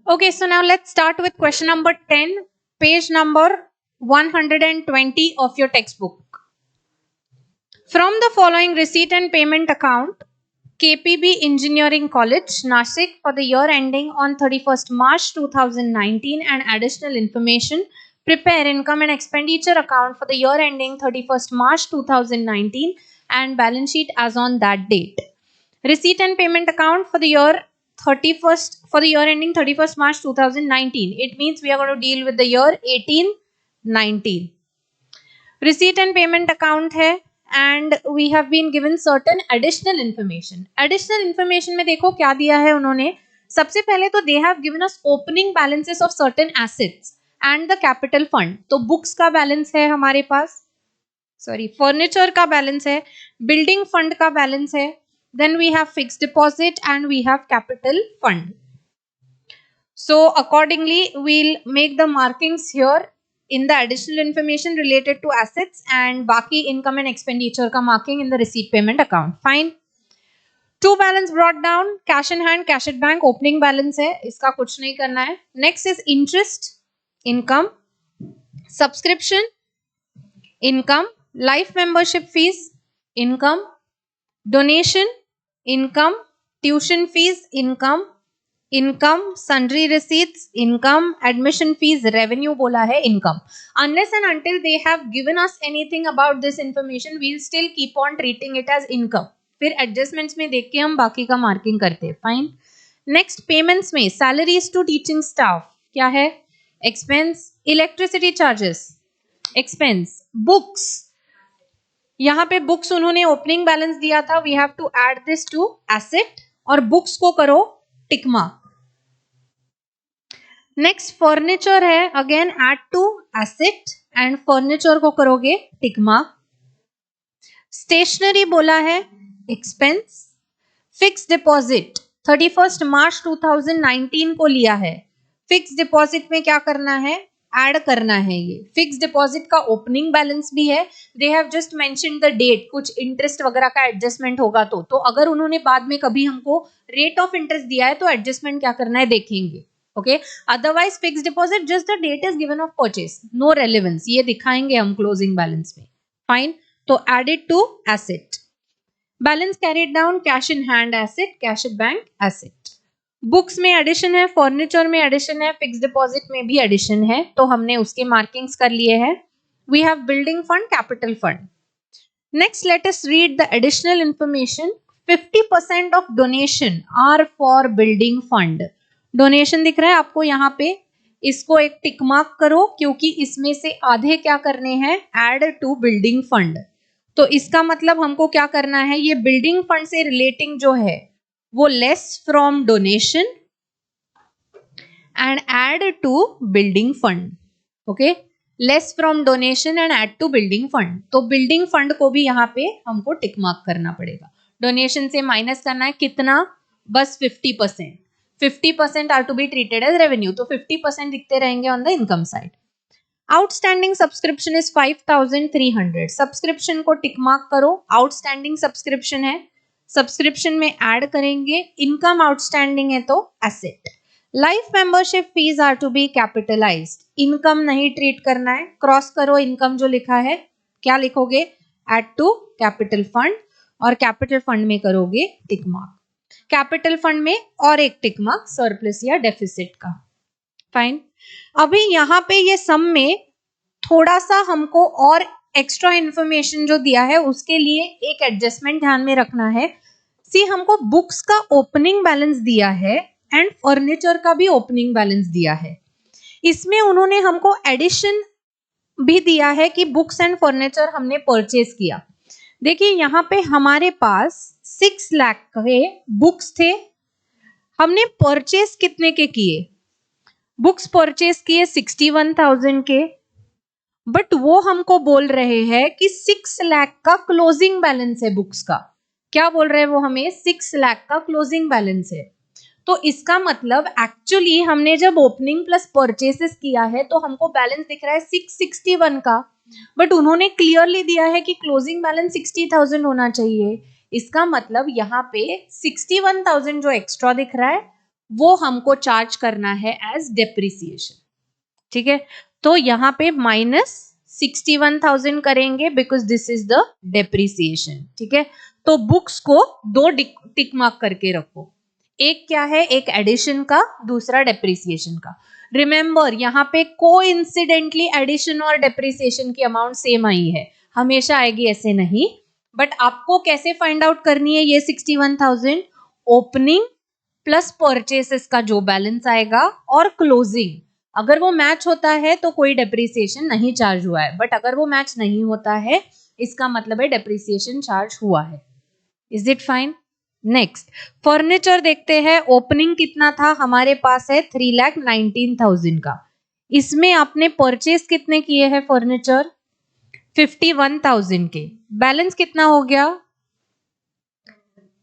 Okay, so now let's start with question number 10, page number 120 of your textbook. From the following receipt and payment account, KPB Engineering College, Nashik, for the year ending on 31st March 2019 and additional information, prepare income and expenditure account for the year ending 31st March 2019 and balance sheet as on that date. Receipt and payment account for the year 31st for the year ending 31st March 2019. It means we are going to deal with the year 1819. Receipt and payment account है and we have been given certain additional information. Additional information में देखो क्या दिया है उन्होंने. सबसे पहले तो they have given us opening balances of certain assets and the capital fund. तो books का balance है हमारे पास, furniture का balance है, building fund का balance है, then we have fixed deposit and we have capital fund. So accordingly we'll make the markings here in the additional information related to assets and baki income and expenditure ka marking in the receipt payment account. Fine. Two balance brought down, cash in hand, cash at bank, opening balance hai, iska kuch nahi karna hai. Next is interest, income, subscription, income, life membership fees, income, donation, income, tuition fees, income, sundry receipts, income, admission fees, revenue bola hai, income. Unless and until they have given us anything about this information, we'll still keep on treating it as income. फिर adjustments में देख के हम बाकी का marking करते हैं. Fine. Next payments में salaries to teaching staff क्या है? Expense, electricity charges, expense, books. यहाँ पे बुक्स उन्होंने ओपनिंग बैलेंस दिया था, we have to add this to asset और बुक्स को करो टिक मार्क. नेक्स्ट फर्नीचर है, again add to asset and furniture को करोगे टिक मार्क. स्टेशनरी बोला है एक्सपेंस. फिक्स डिपॉजिट 31st मार्च 2019 को लिया है. फिक्स डिपॉजिट में क्या करना है? ऐड करना है. ये फिक्स डिपॉजिट का ओपनिंग बैलेंस भी है. They have just mentioned the date, कुछ इंटरेस्ट वगैरह का एडजस्टमेंट होगा तो अगर उन्होंने बाद में कभी हमको रेट ऑफ इंटरेस्ट दिया है तो एडजस्टमेंट क्या करना है देखेंगे. Okay, otherwise fix deposit just the date is given of purchase, no relevance. ये दिखाएंगे हम क्लोजिंग बैलेंस में. फाइन. तो added to asset. Balance carried down, cash in hand asset, cash at bank asset. Books में addition है, furniture में addition है, fix deposit में भी एडिशन है, तो हमने उसके मार्किंग्स कर लिए हैं. We have building fund, capital fund. Next let us read the additional information. 50% of donation are for building fund. Donation दिख रहा है आपको यहाँ पे, इसको एक टिक मार्क करो क्योंकि इसमें से आधे क्या करने हैं? Add to building fund. तो इसका मतलब हमको क्या करना है? ये बिल्डिंग फंड से रिलेटिंग जो है वो less from donation and add to building fund. Okay, less from donation and add to building fund. तो बिल्डिंग फंड को भी यहाँ पे हमको टिक मार्क करना पड़ेगा. डोनेशन से माइनस करना है कितना? बस 50%. 50% are to be treated as revenue. तो 50% दिखते रहेंगे on the income side. Outstanding subscription is 5300. Subscription को टिक मार्क करो. आउटस्टैंडिंग सब्सक्रिप्शन है, सब्सक्रिप्शन में ऐड करेंगे. इनकम आउटस्टैंडिंग है तो asset. Life membership fees are to be capitalized. Income नहीं ट्रीट करना है. क्रॉस करो इनकम जो लिखा है, क्या लिखोगे? ऐड टू कैपिटल फंड और कैपिटल फंड में करोगे टिक मार्क. कैपिटल फंड में और एक टिक मार्क सरप्लस या डेफिसिट का. फाइन. अभी यहाँ पे ये सम में थोड़ा सा हमको और एक्स्ट्रा इंफॉर्मेशन जो दिया है उसके लिए एक एडजस्टमेंट ध्यान में रखना है. सी, हमको बुक्स का ओपनिंग बैलेंस दिया है एंड फर्नीचर का भी ओपनिंग बैलेंस दिया है. इसमें उन्होंने हमको एडिशन भी दिया है कि बुक्स एंड फर्नीचर हमने परचेज किया. देखिए यहाँ पे हमारे पास 6 लाख के बुक्स थे. हमने परचेज कितने के किए? बुक्स परचेज किए 61,000 के. बट वो हमको बोल रहे हैं कि 6 लाख का क्लोजिंग बैलेंस है बुक्स का. क्या बोल रहे हैं वो हमें? 6 लाख का क्लोजिंग बैलेंस है. तो इसका मतलब एक्चुअली हमने जब ओपनिंग प्लस परचेसेस किया है तो हमको बैलेंस दिख रहा है 661 का. बट उन्होंने क्लियरली दिया है कि क्लोजिंग बैलेंस 60,000 होना चाहिए. इसका मतलब यहाँ पे 61,000 जो एक्स्ट्रा दिख रहा है वो हमको चार्ज करना है एज डेप्रिसिएशन। ठीक है, तो यहाँ पे -61,000 करेंगे because this is the depreciation. ठीक है, तो बुक्स को दो टिक मार्क करके रखो, एक क्या है, एक एडिशन का, दूसरा डेप्रिसिएशन का। रिमेंबर यहाँ पे कोइंसिडेंटली एडिशन और डेप्रिसिएशन की अमाउंट सेम आई है, हमेशा आएगी ऐसे नहीं, बट आपको कैसे फाइंड आउट करनी है ये 61,000, ओपनिंग प्लस परचेसेस का जो बैलेंस आएगा और क्लोजिंग, अगर वो मैच होता है तो कोई डेप्रिसिएशन नहीं चार्ज हुआ है, बट अगर वो मैच नहीं होता है इसका मतलब है डेप्रिसिएशन चार्ज हुआ है। Is it fine? Next furniture देखते हैं, ओपनिंग कितना था हमारे पास है 3,19,000 का, इसमें आपने परचेस कितने किए हैं फर्नीचर 51,000 के, बैलेंस कितना हो गया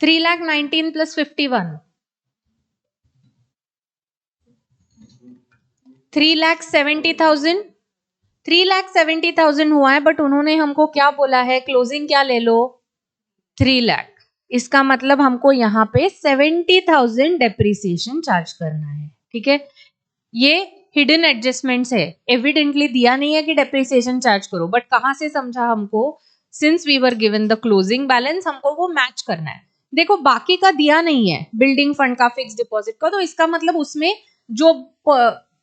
3,19,000 प्लस 51 3,70,000, 3,70,000 हुआ है, बट उन्होंने हमको क्या बोला है, क्लोजिंग क्या ले लो 3 लाख, इसका मतलब हमको यहाँ पे 70,000 डेप्रिसिएशन चार्ज करना है। ठीक है, ये हिडन एडजस्टमेंट्स है, एविडेंटली दिया नहीं है कि डेप्रिसिएशन चार्ज करो, बट कहां से समझा हमको, since we were given the closing balance, हमको वो मैच करना है। देखो बाकी का दिया नहीं है, बिल्डिंग फंड का, फिक्स डिपॉजिट का, तो इसका मतलब उसमें जो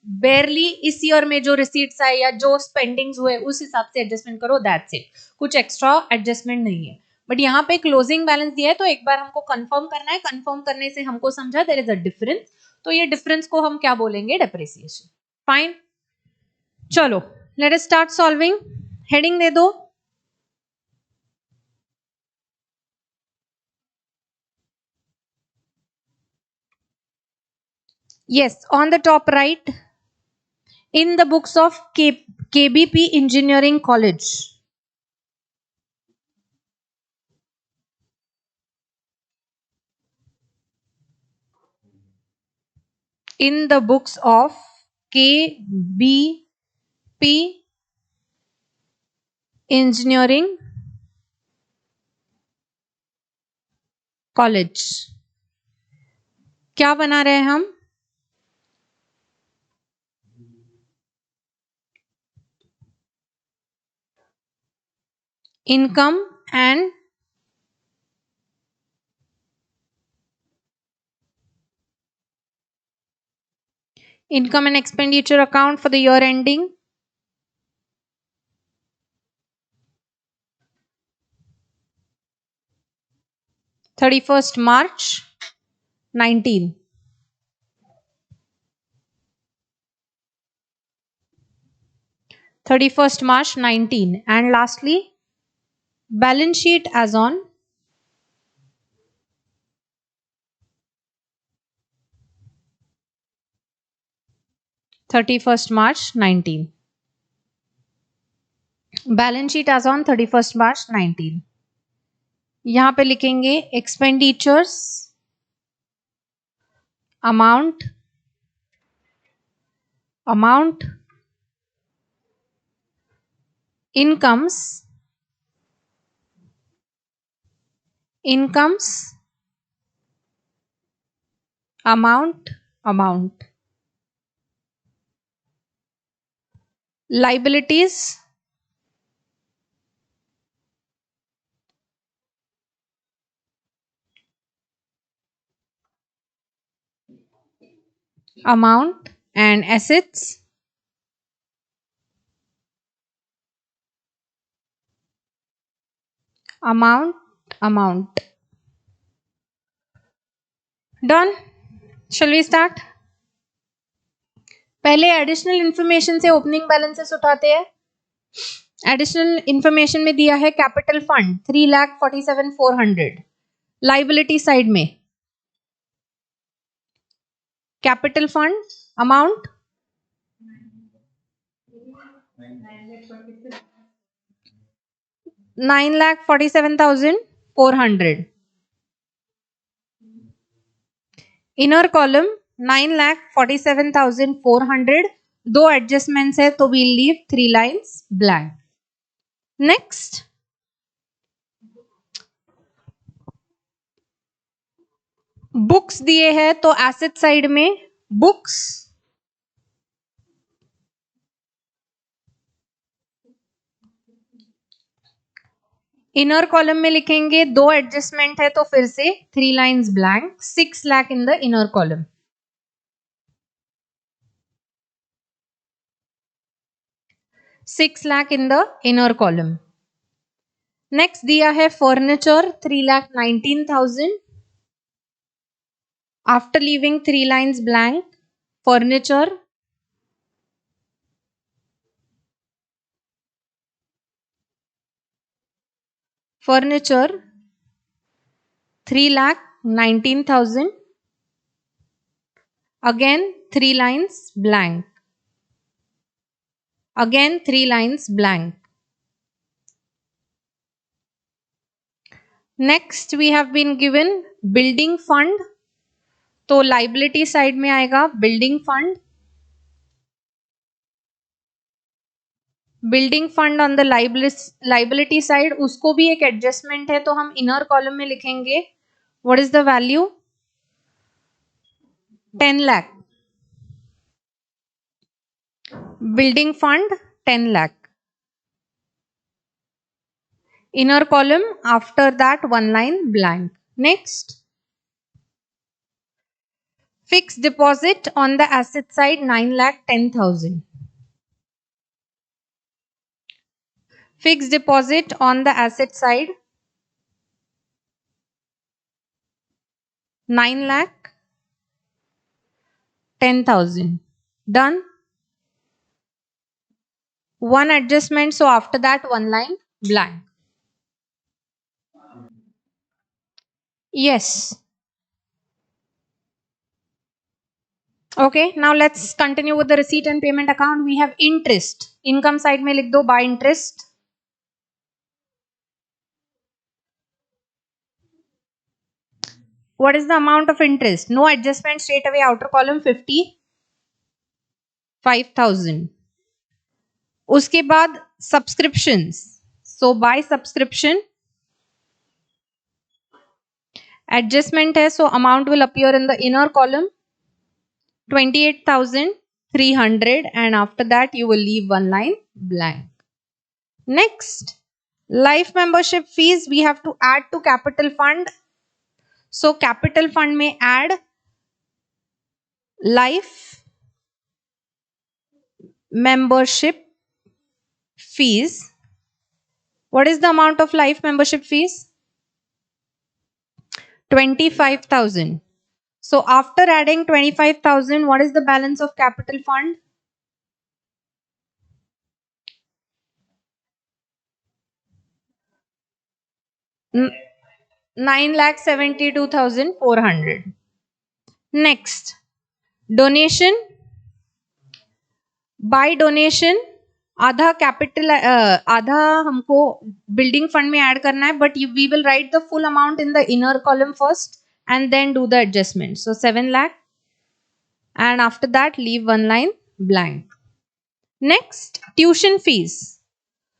बेरली इस ईयर में जो रिसीट्स आए या जो स्पेंडिंग्स हुए उस हिसाब से एडजस्टमेंट करो, दैट्स इट, कुछ एक्स्ट्रा एडजस्टमेंट नहीं है। बट यहाँ पे क्लोजिंग बैलेंस दिया है तो एक बार हमको कंफर्म करना है, कंफर्म करने से हमको समझा देयर इज अ डिफरेंस, तो ये डिफरेंस को हम क्या बोलेंगे, डेप्रिसिएशन। फाइन, चलो let us start solving, heading दे दो। yes, on the top right, in the books of KBP Engineering College, in the books of KBP Engineering College, क्या बना रहे हैं हम, income and expenditure account for the year ending 31st March 19, 31st March 19, and lastly balance sheet as on 31st March 19, balance sheet as on 31st March 19। यहां पे लिखेंगे expenditures amount incomes amount liabilities amount and assets amount done। shall we start? पहले additional information से opening balances उठाते हैं। Additional information में दिया है कैपिटल फंड 3,47,400, लाइबिलिटी साइड में capital fund amount 9,47,400, inner column 9,47,400, दो एडजस्टमेंट्स है तो we'll leave 3 lines blank. Next books दिए हैं तो एसेट साइड में बुक्स, इनर कॉलम में लिखेंगे, 2 एडजस्टमेंट है तो फिर से 3 lines blank, 6 lakh in the inner column. 6 lakh in the inner column. Next दिया है furniture 3,19,000. After leaving 3 lines blank, furniture, furniture 3,19,000. Again 3 lines blank. Again 3 lines blank. Next we have been given building fund. तो liability side में आएगा building fund. Building fund on the liability side, उसको भी एक adjustment है तो हम inner column में लिखेंगे. What is the value? 10 lakh. Building fund 10 lakh. Inner column, after that 1 line blank. Next. Fixed deposit on the asset side 9,10,000. Fixed deposit on the asset side 9,10,000. Done. One adjustment, so after that 1 line blank. Yes. Okay, now let's continue with the receipt and payment account. We have interest. Income side में लिख दो by interest. What is the amount of interest? No adjustment, straight away outer column 55,000. उसके बाद subscriptions. So by subscription, adjustment है, so amount will appear in the inner column 28,300, and after that you will leave 1 line blank. Next, life membership fees we have to add to capital fund. So capital fund may add life membership fees. What is the amount of life membership fees? 25,000. So after adding 25,000, what is the balance of capital fund? N 9,72,400. Next, donation. By donation, आधा capital आधा हमको building fund में add करना है, but we will write the full amount in the inner column first and then do the adjustment. So 7 lakh, and after that leave 1 line blank. Next, tuition fees.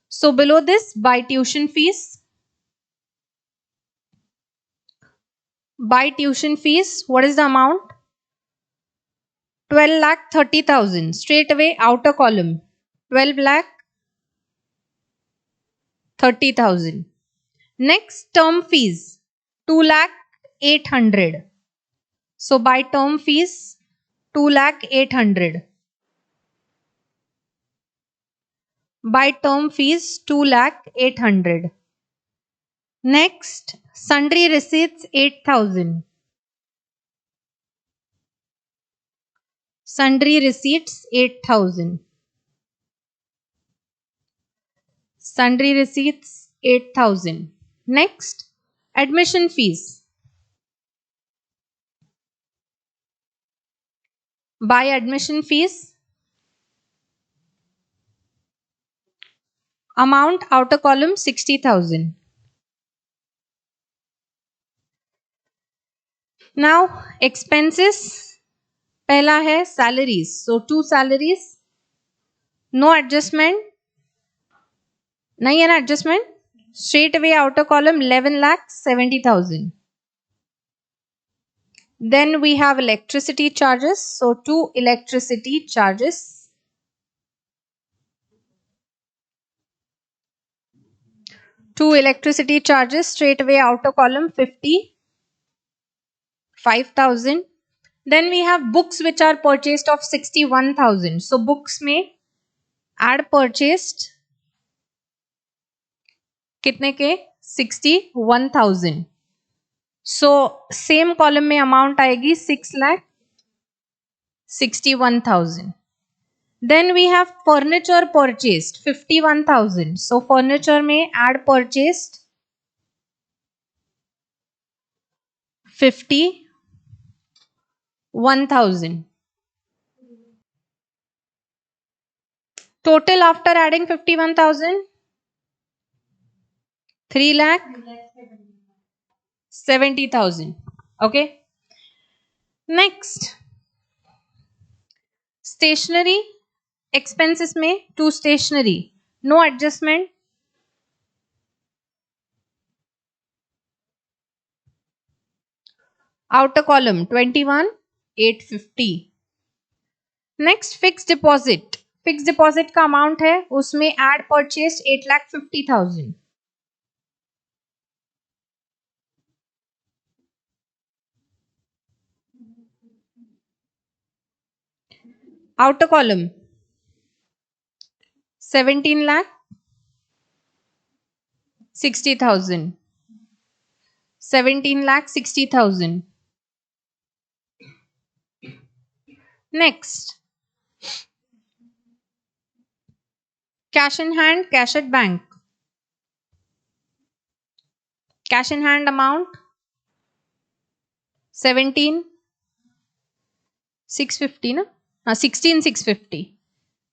So below this, by tuition fees. By tuition fees, what is the amount? 12 lakh 30,000. Straight away outer column 12 lakh 30,000. Next, term fees 2 lakh 800. So by term fees 2 lakh 800. By term fees 2 lakh 800. Next, sundry receipts 8,000. Sundry receipts 8,000. Sundry receipts 8,000. Next, admission fees. By admission fees, amount outer column 60,000. Now expenses, पहला है salaries. So 2 salaries, no adjustment. नहीं है ना adjustment. Straight away outer column 11,70,000. Then we have electricity charges. So 2 electricity charges. 2 electricity charges, straight away outer column 55,000. Then we have books which are purchased of 61,000. So books में add purchased कितने के 61,000. So same column में amount आएगी 6,61,000. Then we have furniture purchased 51,000. So furniture में add purchased 51,000. Total after adding 51,000, 3,70,000. Okay. Next, stationery expenses में to stationery, no adjustment. Outer column 21,850. Next, fixed deposit. Fixed deposit का amount है, उसमें add purchased 8,50,000. Outer column 17,60,000. 17,60,000. Next, cash in hand, cash at bank. Cash in hand amount 17,650 na? 16,650.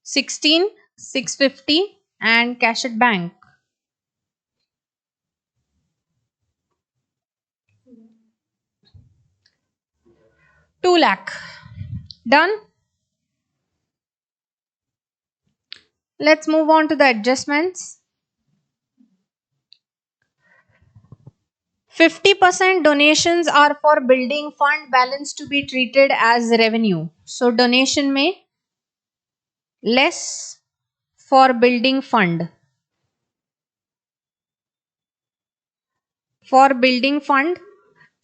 16,650 and cash at bank. $2 lakh. Done. Let's move on to the adjustments. 50% donations are for building fund balance to be treated as revenue. So donation में less for building fund. For building fund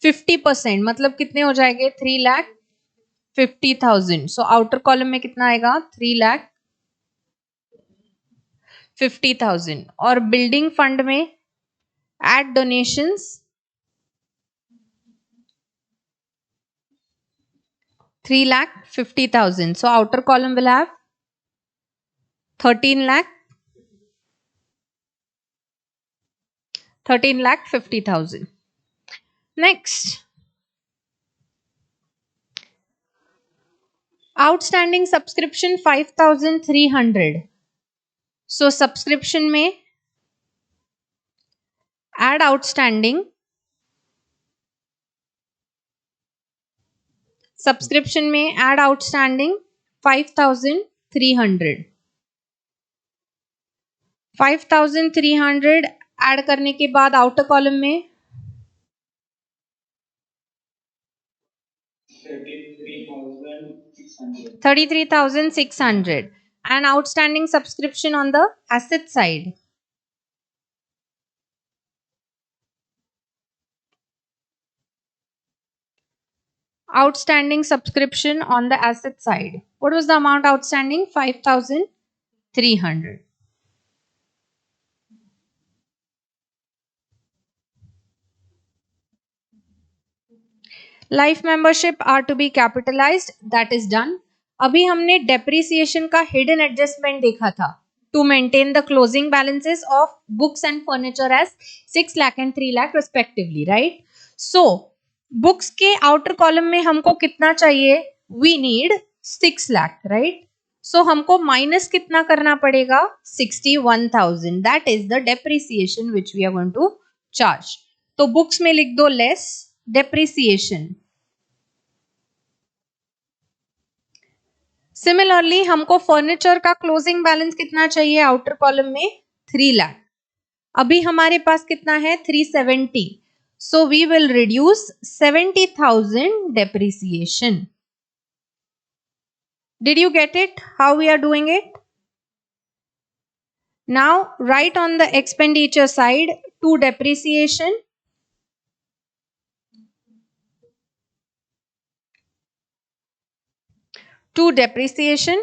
50% मतलब कितने हो जाएंगे 3,50,000. So outer column में कितना आएगा 3,50,000. और building fund में add donations 3,50,000. So outer column will have 13,50,000. Next, outstanding subscription 5,300. So subscription में add outstanding. Subscription में add outstanding 5,300. 5,300 add करने के बाद outer column में 33,600 and outstanding subscription on the asset side. Outstanding subscription on the asset side. What was the amount outstanding? 5,300. Life membership are to be capitalized. That is done. अभी हमने depreciation का hidden adjustment देखा था. To maintain the closing balances of books and furniture as 6 lakh and 3 lakh respectively, right? So books के outer column में हमको कितना चाहिए? We need 6 lakh, right? So हमको minus कितना करना पड़ेगा? 61,000. That is the depreciation which we are going to charge. तो books में लिख दो less depreciation. Similarly हमको फर्नीचर का क्लोजिंग बैलेंस कितना चाहिए? आउटर कॉलम में 3 लाख. अभी हमारे पास कितना है? 370. So we will reduce 70,000 depreciation. Did you get it? How we are doing it? Now write on the expenditure side to depreciation. To depreciation.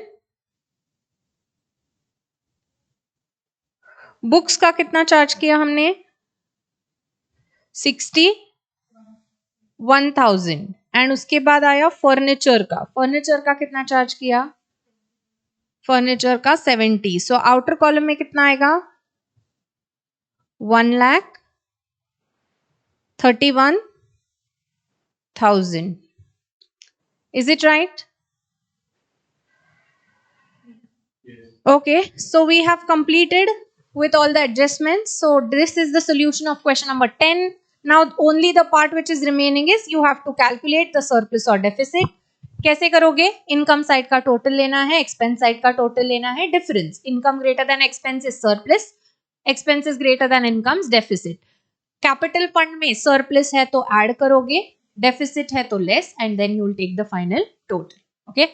Books का कितना चार्ज किया हमने? 61,000. एंड उसके बाद आया फर्नीचर का. फर्नीचर का कितना चार्ज किया? फर्नीचर का 70. सो आउटर कॉलम में कितना आएगा? 1,31,000. Is it right? Okay, so we have completed with all the adjustments. So this is the solution of question number 10. Now only the part which is remaining is you have to calculate the surplus or deficit. कैसे करोगे? Income side का total लेना है, expense side का total लेना है, difference. Income greater than expense is surplus, expense is greater than incomes deficit. Capital fund में surplus है तो ऐड करोगे, डेफिसिट है तो less, and then you will take the final total. Okay,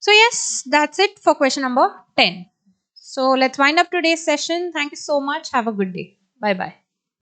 so yes, that's it for question number 10. So let's wind up today's session. Thank you so much. Have a good day. Bye bye.